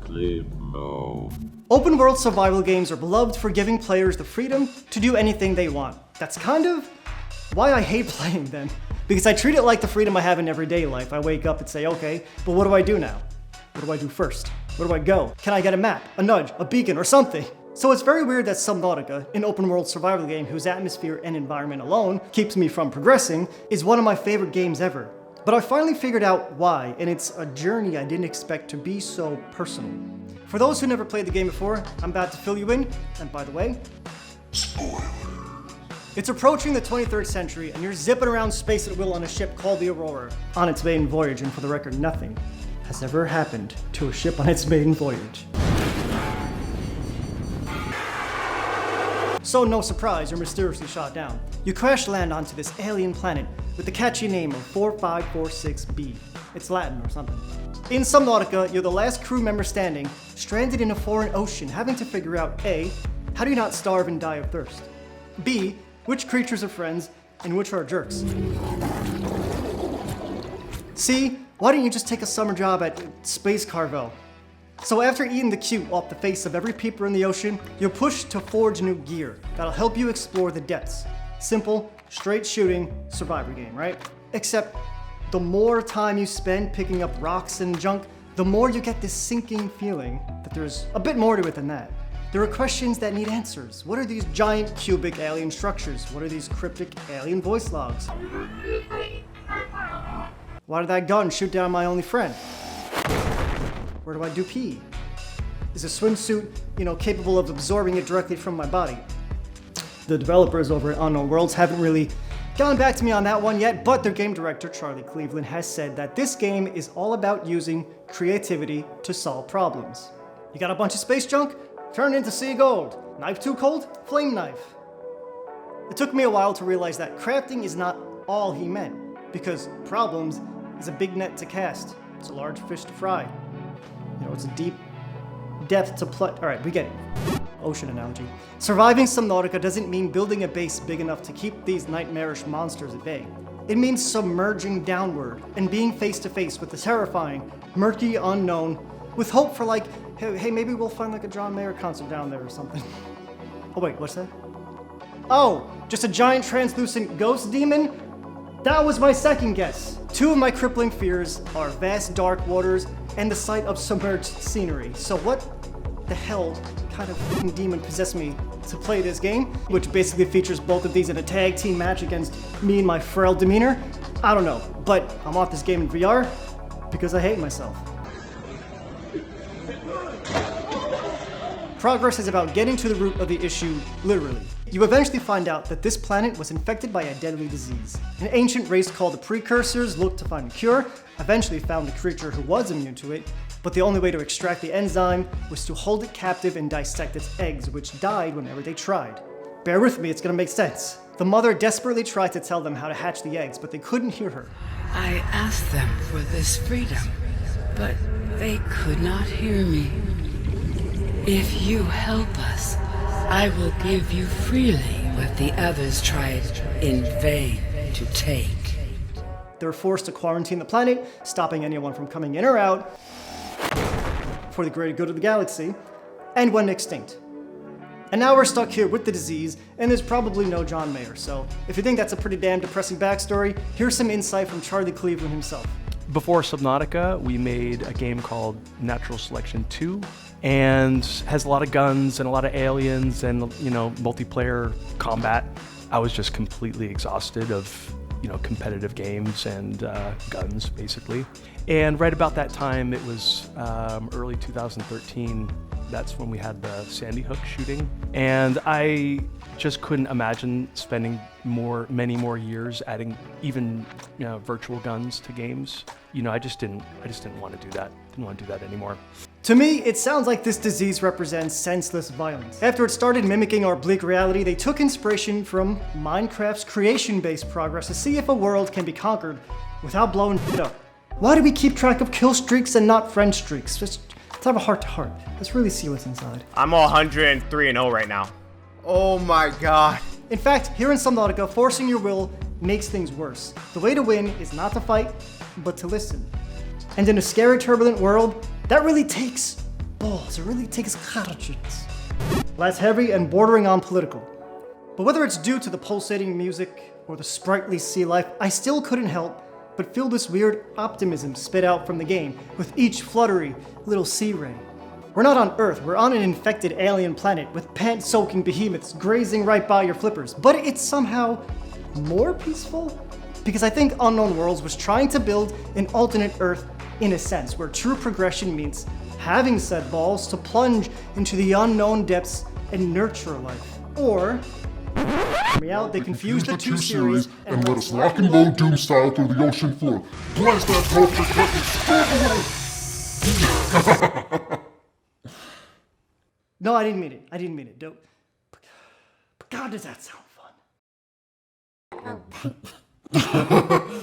CLIPMODE. Open world survival games are beloved for giving players the freedom to do anything they want. That's kind of why I hate playing them, because I treat it like the freedom I have in everyday life. I wake up and say, okay, but what do I do now? What do I do first? Where do I go? Can I get a map, a nudge, a beacon, or something? So it's very weird that Subnautica, an open world survival game whose atmosphere and environment alone keeps me from progressing, is one of my favorite games ever. But I finally figured out why, and it's a journey I didn't expect to be so personal. For those who never played the game before, I'm about to fill you in, and by the way, Spoiler. it's approaching the 23rd century, and you're zipping around space at will on a ship called the Aurora on its maiden voyage, and for the record, nothing has ever happened to a ship on its maiden voyage. So no surprise, you're mysteriously shot down. You crash land onto this alien planet with the catchy name of 4546b. It's Latin or something. In Subnautica, you're the last crew member standing, stranded in a foreign ocean, having to figure out A, how do you not starve and die of thirst? B, which creatures are friends and which are jerks? C, why don't you just take a summer job at Space Carvel? So after eating the cute off the face of every peeper in the ocean, you're pushed to forge new gear that'll help you explore the depths. Simple, straight shooting, survivor game, right? Except the more time you spend picking up rocks and junk, the more you get this sinking feeling that there's a bit more to it than that. There are questions that need answers. What are these giant cubic alien structures? What are these cryptic alien voice logs? Why did that gun shoot down my only friend? Where do I do pee? Is a swimsuit, capable of absorbing it directly from my body? The developers over at Unknown Worlds haven't really gotten back to me on that one yet, but their game director, Charlie Cleveland, has said that this game is all about using creativity to solve problems. You got a bunch of space junk? Turn it into sea gold. Knife too cold? Flame knife. It took me a while to realize that crafting is not all he meant, because problems is a big net to cast. It's a large fish to fry. It's a deep depth to play. All right, we get it. Ocean analogy. Surviving Subnautica doesn't mean building a base big enough to keep these nightmarish monsters at bay. It means submerging downward and being face to face with the terrifying, murky unknown with hope for hey, maybe we'll find a John Mayer concert down there or something. Oh wait, what's that? Oh, just a giant translucent ghost demon? That was my second guess. Two of my crippling fears are vast dark waters and the sight of submerged scenery. So what the hell kind of fucking demon possessed me to play this game, which basically features both of these in a tag team match against me and my frail demeanor? I don't know, but I'm off this game in VR because I hate myself. Progress is about getting to the root of the issue, literally. You eventually find out that this planet was infected by a deadly disease. An ancient race called the Precursors looked to find a cure, eventually found a creature who was immune to it, but the only way to extract the enzyme was to hold it captive and dissect its eggs, which died whenever they tried. Bear with me, it's gonna make sense. The mother desperately tried to tell them how to hatch the eggs, but they couldn't hear her. I asked them for this freedom, but they could not hear me. If you help us, I will give you freely what the others tried in vain to take. They were forced to quarantine the planet, stopping anyone from coming in or out for the greater good of the galaxy, and went extinct. And now we're stuck here with the disease, and there's probably no John Mayer, so if you think that's a pretty damn depressing backstory, here's some insight from Charlie Cleveland himself. Before Subnautica, we made a game called Natural Selection 2, and has a lot of guns and a lot of aliens and multiplayer combat. I was just completely exhausted of competitive games and guns, basically. And right about that time, it was early 2013, that's when we had the Sandy Hook shooting. And I just couldn't imagine spending many more years adding even virtual guns to games. I just didn't want to do that. Didn't want to do that anymore. To me, it sounds like this disease represents senseless violence. After it started mimicking our bleak reality, they took inspiration from Minecraft's creation-based progress to see if a world can be conquered without blowing it up. Why do we keep track of kill streaks and not friend streaks? Let's have a heart-to-heart. Let's really see what's inside. I'm 103-0 right now. Oh my god. In fact, here in Subnautica, forcing your will makes things worse. The way to win is not to fight, but to listen. And in a scary, turbulent world, that really takes balls, it really takes courage. Less heavy and bordering on political. But whether it's due to the pulsating music or the sprightly sea life, I still couldn't help but feel this weird optimism spit out from the game with each fluttery little sea ray. We're not on Earth, we're on an infected alien planet with pant-soaking behemoths grazing right by your flippers, but it's somehow more peaceful? Because I think Unknown Worlds was trying to build an alternate Earth in a sense, where true progression means having said balls to plunge into the unknown depths and nurture life. Or, hear me out, they confuse the two series and let us lock and load Doom style through the ocean floor. Blast that culture. No, I didn't mean it. Don't. But God, does that sound fun?